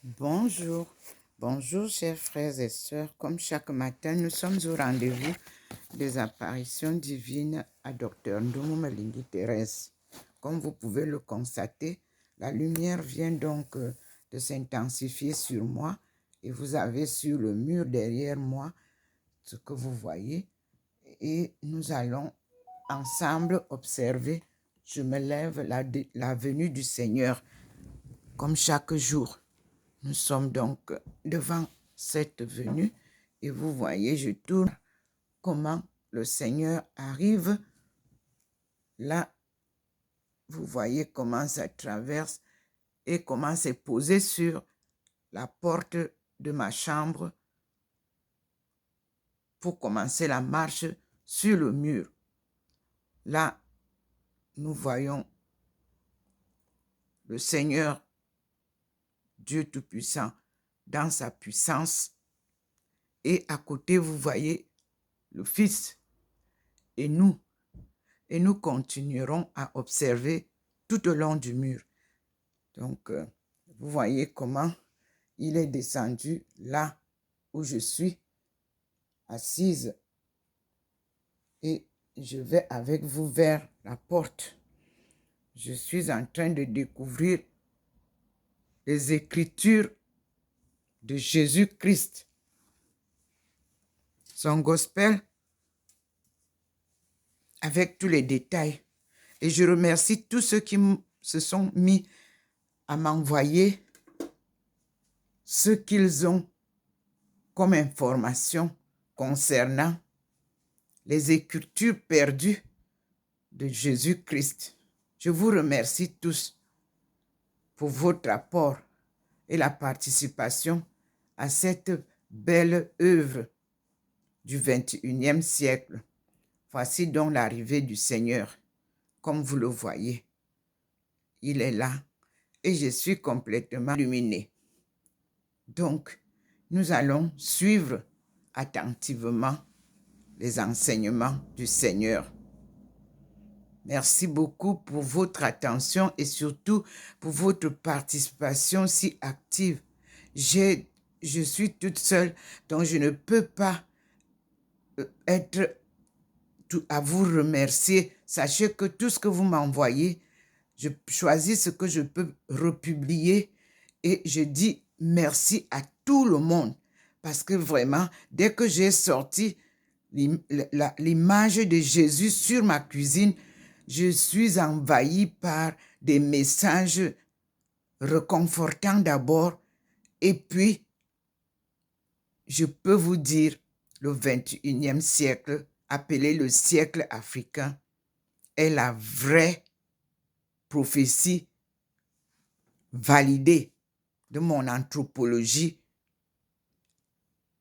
Bonjour, bonjour chers frères et sœurs. Comme chaque matin, nous sommes au rendez-vous des apparitions divines à Dr Ndoumou Malingui Thérèse. Comme vous pouvez le constater, la lumière vient donc de s'intensifier sur moi et vous avez sur le mur derrière moi ce que vous voyez et nous allons ensemble observer. Je me lève la venue du Seigneur comme chaque jour. Nous sommes donc devant cette venue et vous voyez, je tourne comment le Seigneur arrive. Là, vous voyez comment ça traverse et comment c'est posé sur la porte de ma chambre pour commencer la marche sur le mur. Là, nous voyons le Seigneur, Dieu Tout-Puissant, dans sa puissance. Et à côté, vous voyez le Fils et nous continuerons à observer tout au long du mur. Donc, vous voyez comment il est descendu là où je suis assise et je vais avec vous vers la porte. Je suis en train de découvrir les Écritures de Jésus-Christ, son gospel avec tous les détails. Et je remercie tous ceux qui se sont mis à m'envoyer ce qu'ils ont comme information concernant les Écritures perdues de Jésus-Christ. Je vous remercie tous pour votre apport et la participation à cette belle œuvre du 21e siècle. Voici donc l'arrivée du Seigneur. Comme vous le voyez, il est là et je suis complètement illuminée. Donc, nous allons suivre attentivement les enseignements du Seigneur. Merci beaucoup pour votre attention et surtout pour votre participation si active. Je suis toute seule, donc je ne peux pas être à vous remercier. Sachez que tout ce que vous m'envoyez, je choisis ce que je peux republier et je dis merci à tout le monde. Parce que vraiment, dès que j'ai sorti l'image de Jésus sur ma cuisine, je suis envahie par des messages réconfortants d'abord. Et puis, je peux vous dire, le 21e siècle, appelé le siècle africain, est la vraie prophétie validée de mon anthropologie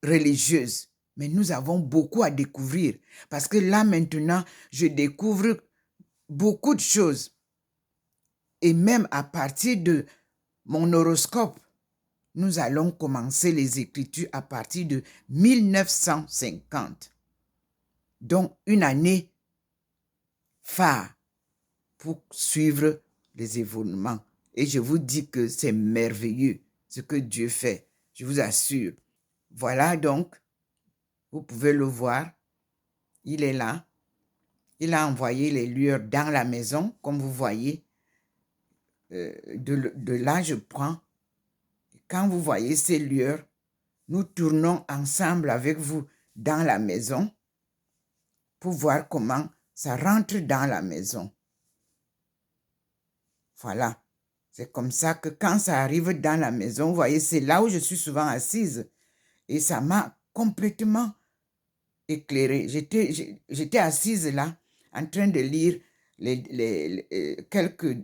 religieuse. Mais nous avons beaucoup à découvrir parce que là maintenant, je découvre beaucoup de choses. Et même à partir de mon horoscope, nous allons commencer les Écritures à partir de 1950. Donc, une année phare pour suivre les événements. Et je vous dis que c'est merveilleux ce que Dieu fait, je vous assure. Voilà donc, vous pouvez le voir, il est là. Il a envoyé les lueurs dans la maison, comme vous voyez. De là, je prends. Quand vous voyez ces lueurs, nous tournons ensemble avec vous dans la maison pour voir comment ça rentre dans la maison. Voilà. C'est comme ça que quand ça arrive dans la maison, vous voyez, c'est là où je suis souvent assise. Et ça m'a complètement éclairée. J'étais assise là, en train de lire quelques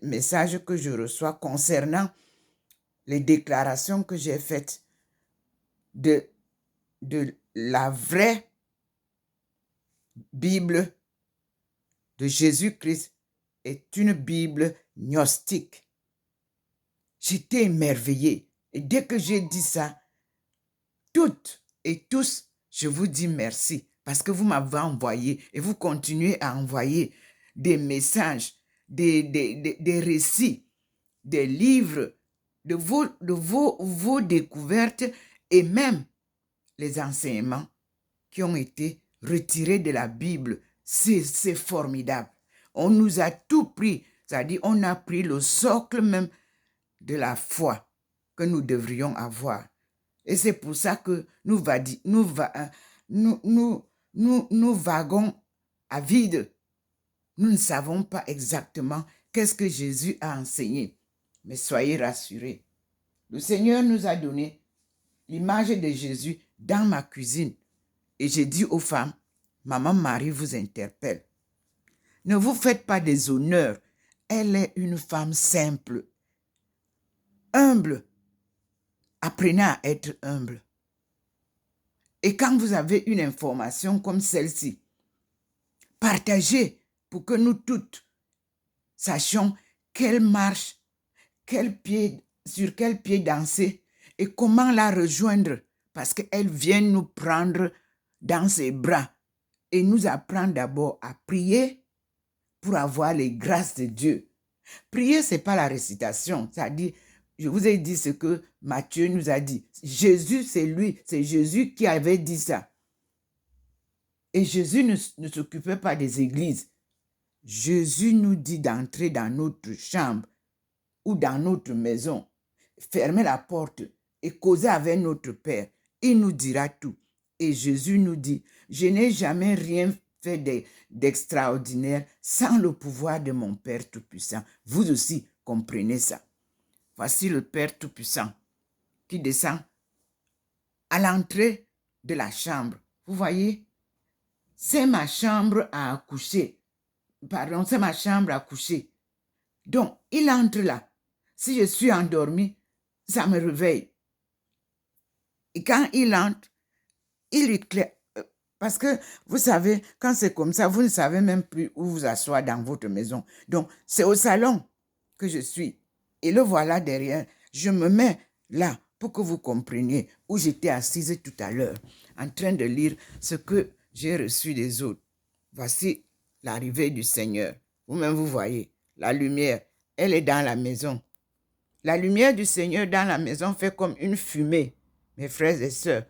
messages que je reçois concernant les déclarations que j'ai faites de la vraie Bible de Jésus-Christ est une Bible gnostique. J'étais émerveillée. Et dès que j'ai dit ça, toutes et tous, je vous dis merci parce que vous m'avez envoyé et vous continuez à envoyer des messages, des récits, des livres de vos découvertes et même les enseignements qui ont été retirés de la Bible. C'est formidable. On nous a tout pris, c'est-à-dire on a pris le socle même de la foi que nous devrions avoir. Et c'est pour ça que nous vaguons à vide. Nous ne savons pas exactement qu'est-ce que Jésus a enseigné. Mais soyez rassurés. Le Seigneur nous a donné l'image de Jésus dans ma cuisine. Et j'ai dit aux femmes, Maman Marie vous interpelle. Ne vous faites pas des honneurs. Elle est une femme simple, humble. Apprenez à être humble. Et quand vous avez une information comme celle-ci, partagez pour que nous toutes sachions quelle marche, sur quel pied danser et comment la rejoindre parce qu'elle vient nous prendre dans ses bras et nous apprendre d'abord à prier pour avoir les grâces de Dieu. Prier, ce n'est pas la récitation, c'est-à-dire, je vous ai dit ce que Matthieu nous a dit. Jésus, c'est Jésus qui avait dit ça. Et Jésus ne s'occupait pas des églises. Jésus nous dit d'entrer dans notre chambre ou dans notre maison, fermer la porte et causer avec notre Père. Il nous dira tout. Et Jésus nous dit, je n'ai jamais rien fait d'extraordinaire sans le pouvoir de mon Père Tout-Puissant. Vous aussi, comprenez ça. Voici le Père Tout-Puissant qui descend à l'entrée de la chambre. Vous voyez, c'est ma chambre à accoucher. Pardon, c'est ma chambre à coucher. Donc, il entre là. Si je suis endormie, ça me réveille. Et quand il entre, il éclaire. Parce que, vous savez, quand c'est comme ça, vous ne savez même plus où vous asseoir dans votre maison. Donc, c'est au salon que je suis. Et le voilà derrière. Je me mets là pour que vous compreniez où j'étais assise tout à l'heure, en train de lire ce que j'ai reçu des autres. Voici l'arrivée du Seigneur. Vous-même, vous voyez, la lumière, elle est dans la maison. La lumière du Seigneur dans la maison fait comme une fumée, mes frères et sœurs.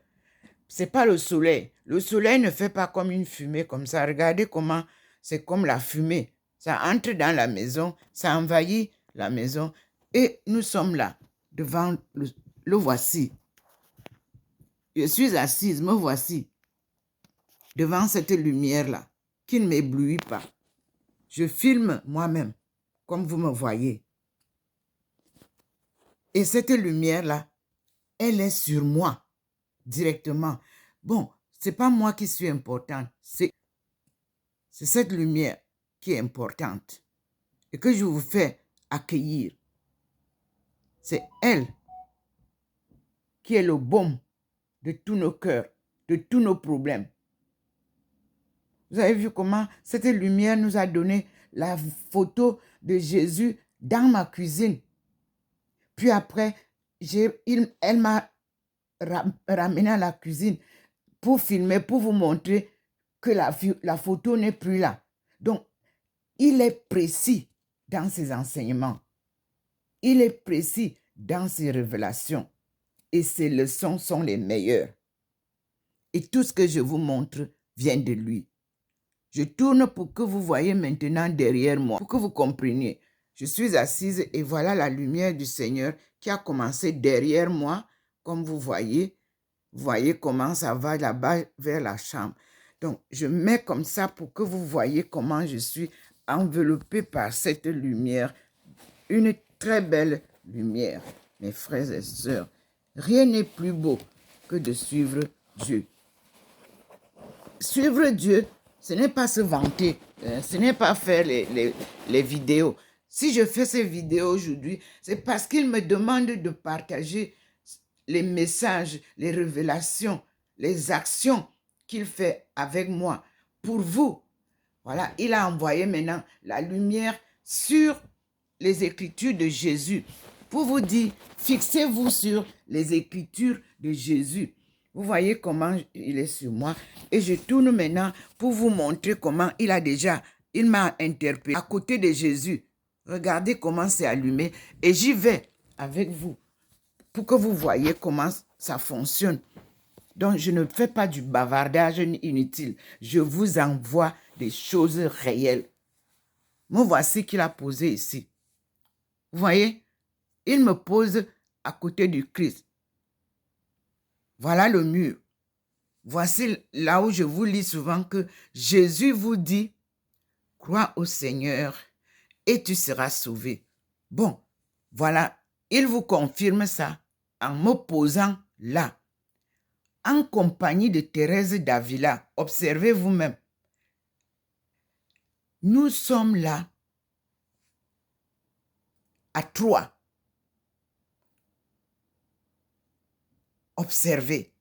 Ce n'est pas le soleil. Le soleil ne fait pas comme une fumée comme ça. Regardez comment c'est comme la fumée. Ça entre dans la maison, ça envahit la maison. Et nous sommes là, devant le voici. Je suis assise, me voici, devant cette lumière-là, qui ne m'éblouit pas. Je filme moi-même, comme vous me voyez. Et cette lumière-là, elle est sur moi, directement. Bon, ce n'est pas moi qui suis importante, c'est cette lumière qui est importante et que je vous fais accueillir. C'est elle qui est le baume de tous nos cœurs, de tous nos problèmes. Vous avez vu comment cette lumière nous a donné la photo de Jésus dans ma cuisine. Puis après, elle m'a ramené à la cuisine pour filmer, pour vous montrer que la photo n'est plus là. Donc, il est précis dans ses enseignements. Il est précis dans ses révélations. Et ses leçons sont les meilleures. Et tout ce que je vous montre vient de lui. Je tourne pour que vous voyez maintenant derrière moi, pour que vous compreniez. Je suis assise et voilà la lumière du Seigneur qui a commencé derrière moi, comme vous voyez. Vous voyez comment ça va là-bas vers la chambre. Donc, je mets comme ça pour que vous voyez comment je suis enveloppée par cette lumière. Une très belle lumière, mes frères et sœurs. Rien n'est plus beau que de suivre Dieu. Suivre Dieu, ce n'est pas se vanter, ce n'est pas faire les vidéos. Si je fais ces vidéos aujourd'hui, c'est parce qu'il me demande de partager les messages, les révélations, les actions qu'il fait avec moi pour vous. Voilà, il a envoyé maintenant la lumière sur les Écritures de Jésus pour vous dire, fixez-vous sur les Écritures de Jésus. Vous voyez comment il est sur moi. Et je tourne maintenant pour vous montrer comment il m'a interpellé à côté de Jésus. Regardez comment c'est allumé. Et j'y vais avec vous pour que vous voyez comment ça fonctionne. Donc, je ne fais pas du bavardage inutile. Je vous envoie des choses réelles. Me voici qu'il a posé ici. Vous voyez, il me pose à côté du Christ. Voilà le mur. Voici là où je vous lis souvent que Jésus vous dit, crois au Seigneur et tu seras sauvé. Bon, voilà, il vous confirme ça en me posant là, en compagnie de Thérèse d'Avila. Observez vous-même. Nous sommes là à 3. Observez.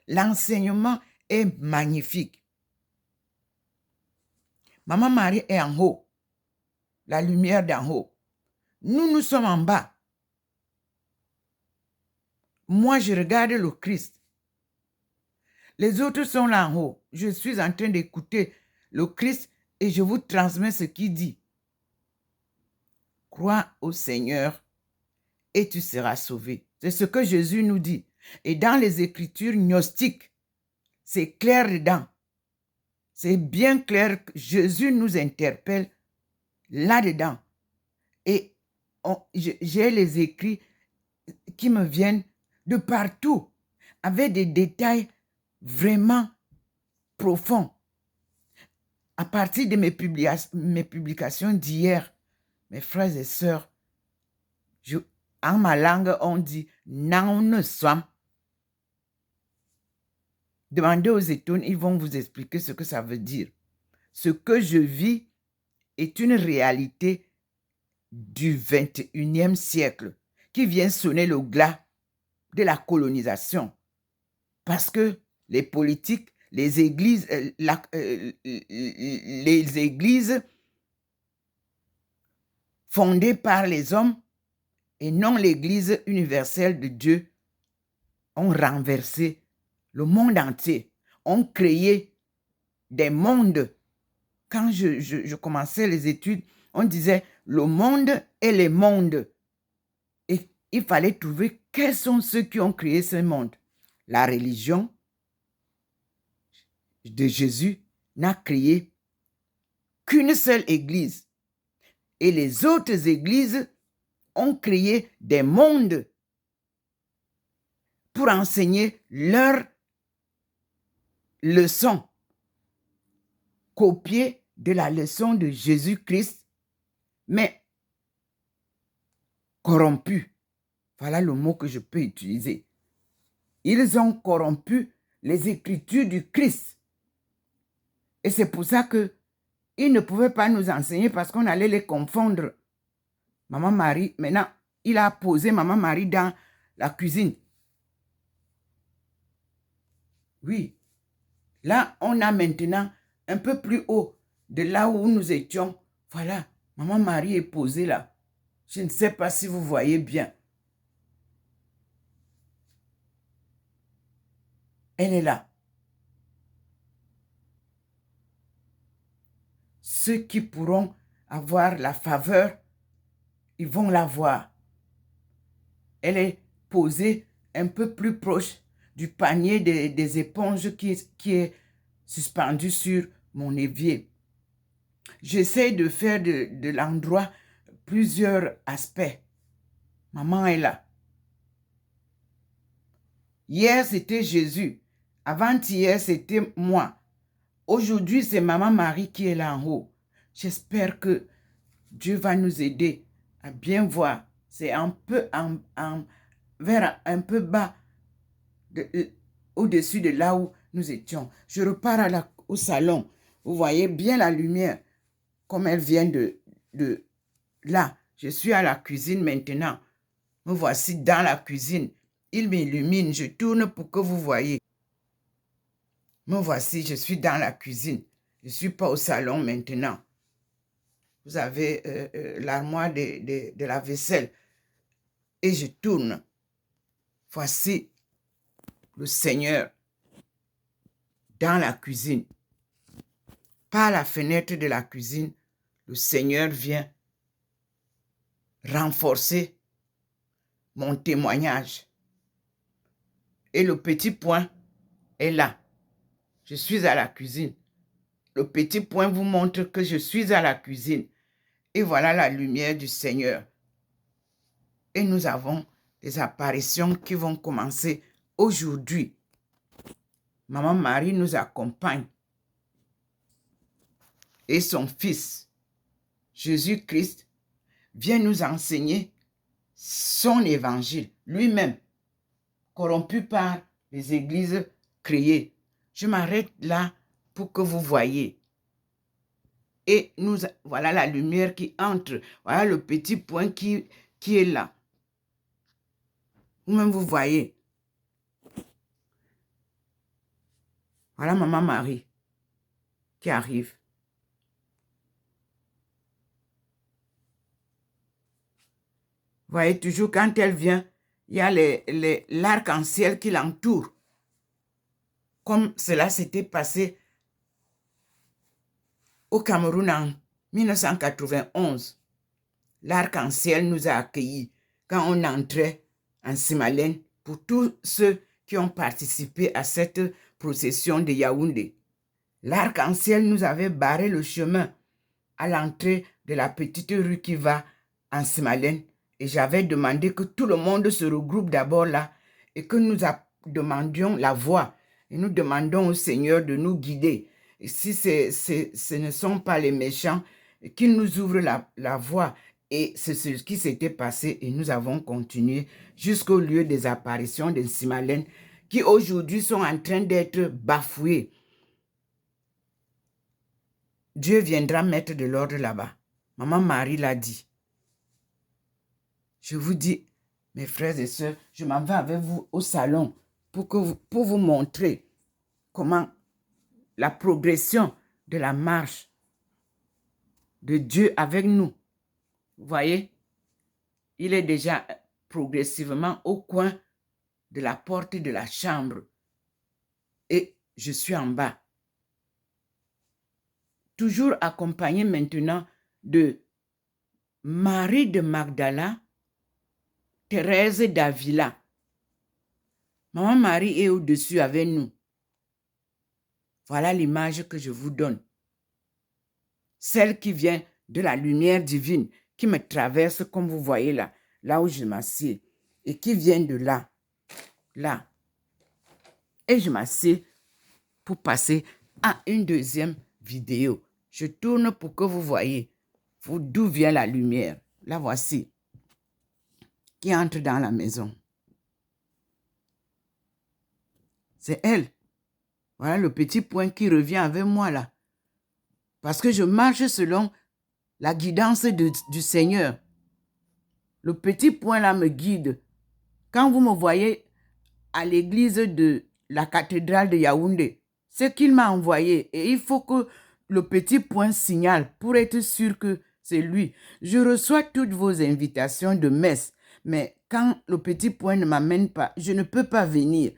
L'enseignement est magnifique. Maman Marie est en haut. La lumière d'en haut. Nous sommes en bas. Moi, je regarde le Christ. Les autres sont là en haut. Je suis en train d'écouter le Christ et je vous transmets ce qu'il dit. Crois au Seigneur et tu seras sauvé. C'est ce que Jésus nous dit. Et dans les Écritures gnostiques, c'est clair dedans. C'est bien clair que Jésus nous interpelle là-dedans. Et j'ai les écrits qui me viennent de partout, avec des détails vraiment profonds. À partir de mes publications d'hier, mes frères et sœurs, en ma langue, on dit « Naun Swam ». Demandez aux étones, ils vont vous expliquer ce que ça veut dire. Ce que je vis est une réalité du 21e siècle qui vient sonner le glas de la colonisation. Parce que les politiques, les églises fondées par les hommes et non l'église universelle de Dieu ont renversé le monde entier, ont créé des mondes. Quand je commençais les études, on disait le monde et les mondes. Et il fallait trouver quels sont ceux qui ont créé ce monde. La religion de Jésus n'a créé qu'une seule église. Et les autres églises ont créé des mondes pour enseigner leurs leçons, copiées de la leçon de Jésus-Christ, mais corrompus. Voilà le mot que je peux utiliser. Ils ont corrompu les Écritures du Christ. Et c'est pour ça qu'ils ne pouvaient pas nous enseigner parce qu'on allait les confondre. Maman Marie, maintenant, il a posé Maman Marie dans la cuisine. Oui. Là, on a maintenant un peu plus haut de là où nous étions. Voilà, Maman Marie est posée là. Je ne sais pas si vous voyez bien. Elle est là. Ceux qui pourront avoir la faveur, ils vont la voir. Elle est posée un peu plus proche du panier des éponges qui est suspendu sur mon évier. J'essaie de faire de l'endroit plusieurs aspects. Maman est là. Hier, c'était Jésus. Avant-hier, c'était moi. Aujourd'hui, c'est Maman Marie qui est là en haut. J'espère que Dieu va nous aider à bien voir. C'est un peu vers un peu bas, au-dessus de là où nous étions. Je repars au salon. Vous voyez bien la lumière, comme elle vient de là. Je suis à la cuisine maintenant. Me voici dans la cuisine. Il m'illumine. Je tourne pour que vous voyez. Me voici, je suis dans la cuisine. Je ne suis pas au salon maintenant. Vous avez l'armoire de la vaisselle. Et je tourne. Voici le Seigneur dans la cuisine. Par la fenêtre de la cuisine, le Seigneur vient renforcer mon témoignage. Et le petit point est là. Je suis à la cuisine. Le petit point vous montre que je suis à la cuisine. Et voilà la lumière du Seigneur. Et nous avons des apparitions qui vont commencer aujourd'hui. Maman Marie nous accompagne. Et son fils, Jésus-Christ, vient nous enseigner son évangile, lui-même, corrompu par les églises créées. Je m'arrête là pour que vous voyez. Et voilà la lumière qui entre. Voilà le petit point qui est là. Vous-même, vous voyez. Voilà Maman Marie qui arrive. Vous voyez, toujours quand elle vient, il y a l'arc-en-ciel qui l'entoure. Comme cela s'était passé au Cameroun en 1991. L'arc-en-ciel nous a accueillis quand on entrait en Simalène pour tous ceux qui ont participé à cette procession de Yaoundé. L'arc-en-ciel nous avait barré le chemin à l'entrée de la petite rue qui va en Simalène. Et j'avais demandé que tout le monde se regroupe d'abord là et que nous demandions la voie. Et nous demandons au Seigneur de nous guider. Et si ce ne sont pas les méchants, qu'il nous ouvre la voie. Et c'est ce qui s'était passé et nous avons continué jusqu'au lieu des apparitions de Simalène qui aujourd'hui sont en train d'être bafoués. Dieu viendra mettre de l'ordre là-bas. Maman Marie l'a dit. Je vous dis, mes frères et sœurs, je m'en vais avec vous au salon pour vous montrer comment la progression de la marche de Dieu avec nous. Vous voyez, il est déjà progressivement au coin de la porte de la chambre. Et je suis en bas. Toujours accompagné maintenant de Marie de Magdala, Thérèse d'Avila. Maman Marie est au-dessus avec nous. Voilà l'image que je vous donne. Celle qui vient de la lumière divine, qui me traverse comme vous voyez là, là où je m'assieds, et qui vient de là, là. Et je m'assieds pour passer à une deuxième vidéo. Je tourne pour que vous voyez d'où vient la lumière. La voici, qui entre dans la maison. C'est elle. Voilà le petit point qui revient avec moi là. Parce que je marche selon la guidance du Seigneur. Le petit point là me guide. Quand vous me voyez à l'église de la cathédrale de Yaoundé, c'est qu'il m'a envoyé. Et il faut que le petit point signale pour être sûr que c'est lui. Je reçois toutes vos invitations de messe. Mais quand le petit point ne m'amène pas, je ne peux pas venir.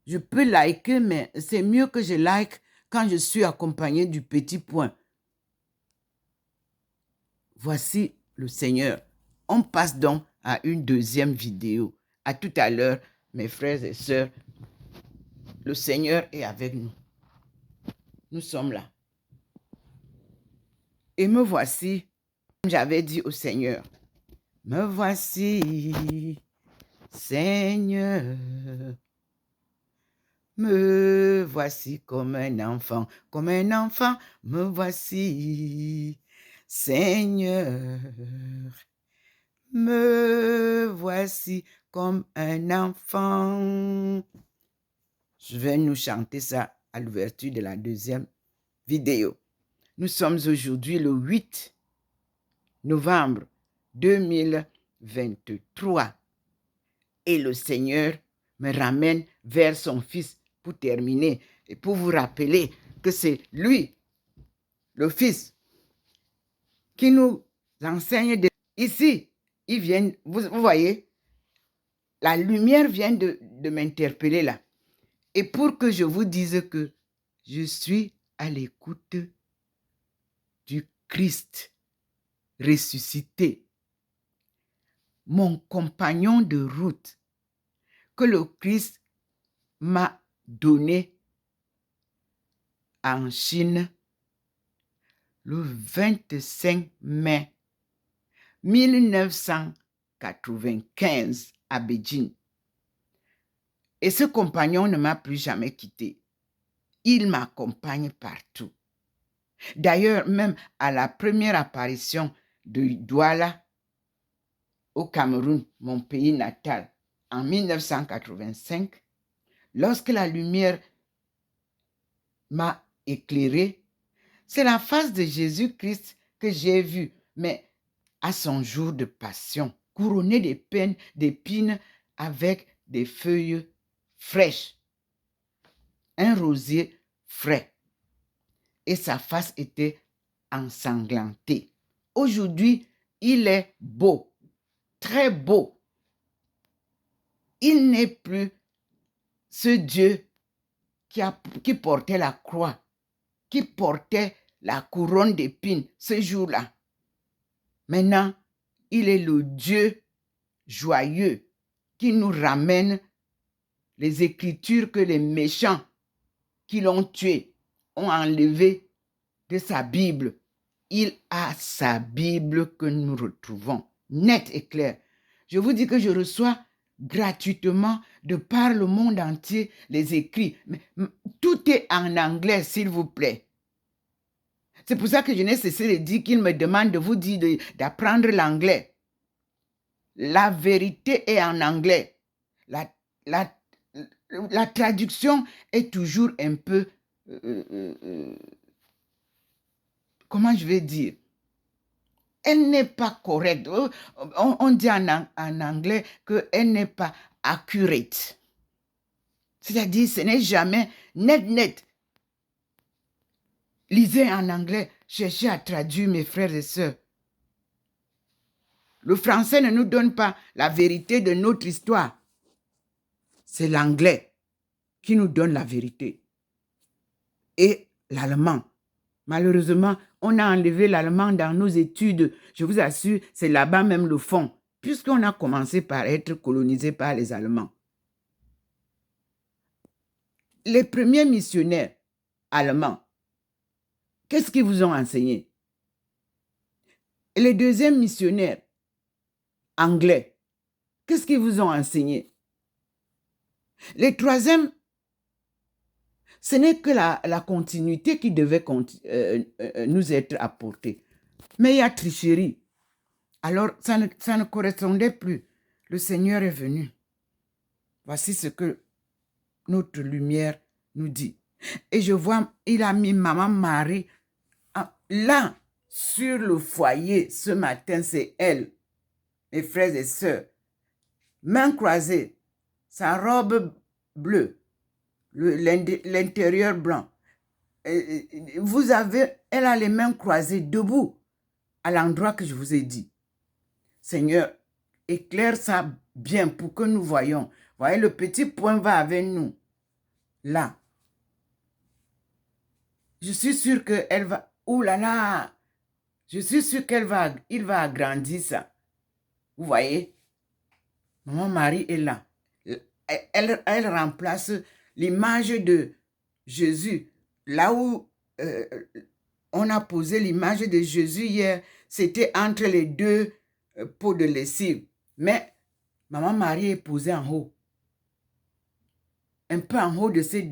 Je peux liker, mais c'est mieux que je like quand je suis accompagné du petit point. Voici le Seigneur. On passe donc à une deuxième vidéo. À tout à l'heure, mes frères et sœurs. Le Seigneur est avec nous. Nous sommes là. Et me voici, comme j'avais dit au Seigneur. Me voici, Seigneur. Me voici comme un enfant, me voici, Seigneur. Me voici comme un enfant. Je vais nous chanter ça à l'ouverture de la deuxième vidéo. Nous sommes aujourd'hui le 8 novembre 2023 et le Seigneur me ramène vers son Fils pour terminer et pour vous rappeler que c'est lui, le Fils, qui nous enseigne ici. Il vient, vous voyez, la lumière vient de m'interpeller là. Et pour que je vous dise que je suis à l'écoute du Christ ressuscité. mon compagnon de route que le Christ m'a donné en Chine le 25 mai 1995 à Beijing. Et ce compagnon ne m'a plus jamais quitté. Il m'accompagne partout. D'ailleurs, même à la première apparition de Douala au Cameroun, mon pays natal, en 1985, lorsque la lumière m'a éclairé, c'est la face de Jésus-Christ que j'ai vue, mais à son jour de passion, couronné d'épines avec des feuilles fraîches, un rosier frais, et sa face était ensanglantée. Aujourd'hui, il est beau, très beau. Il n'est plus ce Dieu qui portait la croix, qui portait la couronne d'épines ce jour-là. Maintenant, il est le Dieu joyeux qui nous ramène les écritures que les méchants qui l'ont tué ont enlevées de sa Bible. Il a sa Bible que nous retrouvons, nette et claire. Je vous dis que je reçois gratuitement de par le monde entier les écrits. Mais tout est en anglais, s'il vous plaît. C'est pour ça que je n'ai cessé de dire qu'il me demande de vous dire d'apprendre l'anglais. La vérité est en anglais. La traduction est toujours un peu... comment je vais dire? Elle n'est pas correcte. On dit en anglais qu'elle n'est pas accurate. C'est-à-dire, ce n'est jamais net. Lisez en anglais, cherchez à traduire, mes frères et sœurs. Le français ne nous donne pas la vérité de notre histoire. C'est l'anglais qui nous donne la vérité. Et l'allemand. Malheureusement, on a enlevé l'allemand dans nos études. Je vous assure, c'est là-bas même le fond, puisqu'on a commencé par être colonisé par les Allemands. Les premiers missionnaires allemands, qu'est-ce qu'ils vous ont enseigné? Et les deuxièmes missionnaires anglais, qu'est-ce qu'ils vous ont enseigné? Les troisièmes, ce n'est que la continuité qui devait nous être apportée. Mais il y a tricherie. Alors, ça ne correspondait plus. Le Seigneur est venu. Voici ce que notre lumière nous dit. Et je vois, il a mis Maman Marie là, sur le foyer, ce matin, c'est elle, mes frères et sœurs. Main croisée, sa robe bleue, l'intérieur blanc. Elle a les mains croisées, debout, à l'endroit que je vous ai dit. Seigneur, éclaire ça bien pour que nous voyons. Voyez, le petit point va avec nous. Là. Je suis sûre qu'elle va... Ouh là là! Je suis sûre il va agrandir ça. Vous voyez? Maman Marie est là. Elle remplace l'image de Jésus. Là où on a posé l'image de Jésus hier, c'était entre les deux pots de lessive. Mais Maman Marie est posée en haut. Un peu en haut de ces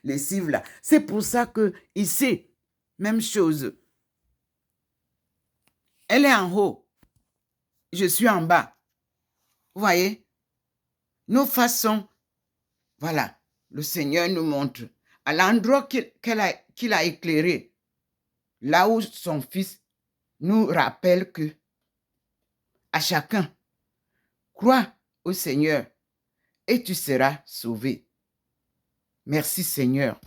lessives-là. C'est pour ça que ici, même chose. Elle est en haut. Je suis en bas. Vous voyez? Nos façons, voilà, le Seigneur nous montre. À l'endroit qu'il a éclairé, là où son Fils nous rappelle que à chacun, crois au Seigneur et tu seras sauvé. Merci Seigneur.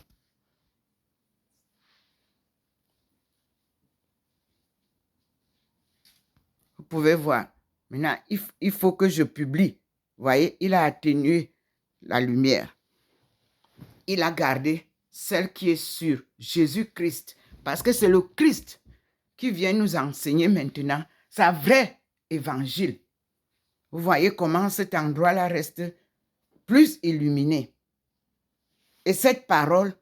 Vous pouvez voir. Maintenant, il faut que je publie. Vous voyez, il a atténué la lumière. Il a gardé celle qui est sur Jésus-Christ. Parce que c'est le Christ qui vient nous enseigner maintenant sa vraie évangile. Vous voyez comment cet endroit-là reste plus illuminé. Et cette parole,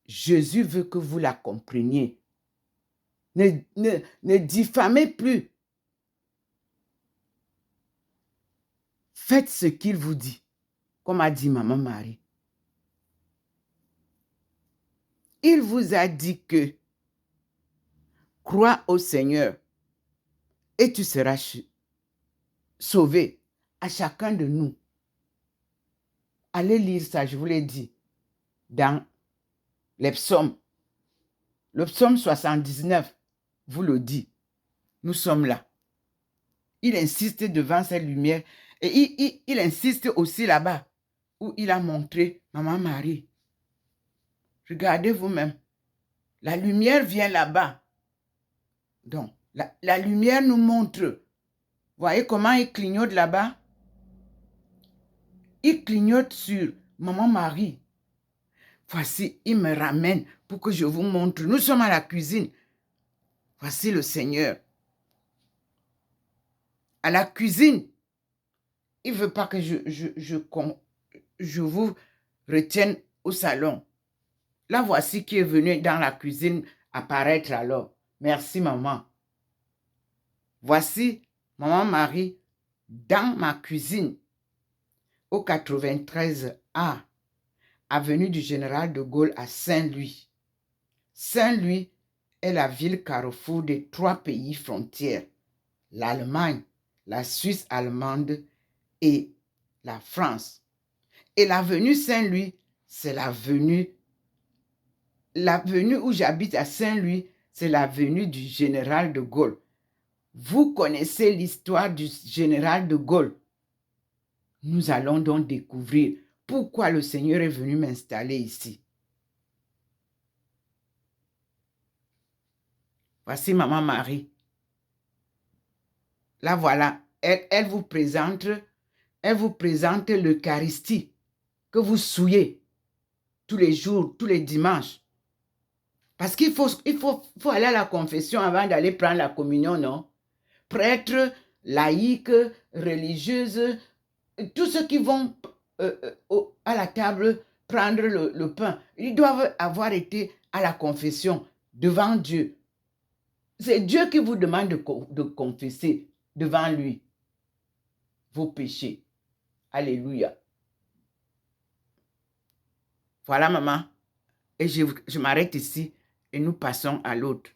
Jésus veut que vous la compreniez. Ne diffamez plus. Faites ce qu'il vous dit, comme a dit Maman Marie. Il vous a dit que crois au Seigneur et tu seras sauvé. À chacun de nous. Allez lire ça, je vous l'ai dit, dans les psaumes. Le psaume 79 vous le dit. Nous sommes là. Il insiste devant cette lumière et il insiste aussi là-bas où il a montré Maman Marie. Regardez vous-même. La lumière vient là-bas. Donc, la lumière nous montre. Voyez comment il clignote là-bas? Il clignote sur Maman Marie. Voici, il me ramène pour que je vous montre. Nous sommes à la cuisine. Voici le Seigneur. À la cuisine. Il ne veut pas que je vous retienne au salon. Là, voici qui est venu dans la cuisine apparaître alors. Merci, maman. Voici Maman Marie dans ma cuisine au 93A, avenue du Général de Gaulle à Saint-Louis. Saint-Louis est la ville carrefour des 3 pays frontières, l'Allemagne, la Suisse allemande et la France. Et l'avenue Saint-Louis, c'est l'avenue où j'habite à Saint-Louis, c'est l'avenue du Général de Gaulle. Vous connaissez l'histoire du Général de Gaulle. Nous allons donc découvrir pourquoi le Seigneur est venu m'installer ici. Voici Maman Marie. Là, voilà, elle vous présente l'Eucharistie que vous souillez tous les jours, tous les dimanches. Parce qu'il faut aller à la confession avant d'aller prendre la communion, non? Prêtres, laïcs, religieuses, tous ceux qui vont à la table prendre le pain, ils doivent avoir été à la confession devant Dieu. C'est Dieu qui vous demande de confesser devant lui vos péchés. Alléluia. Voilà, maman. Et je m'arrête ici et nous passons à l'autre.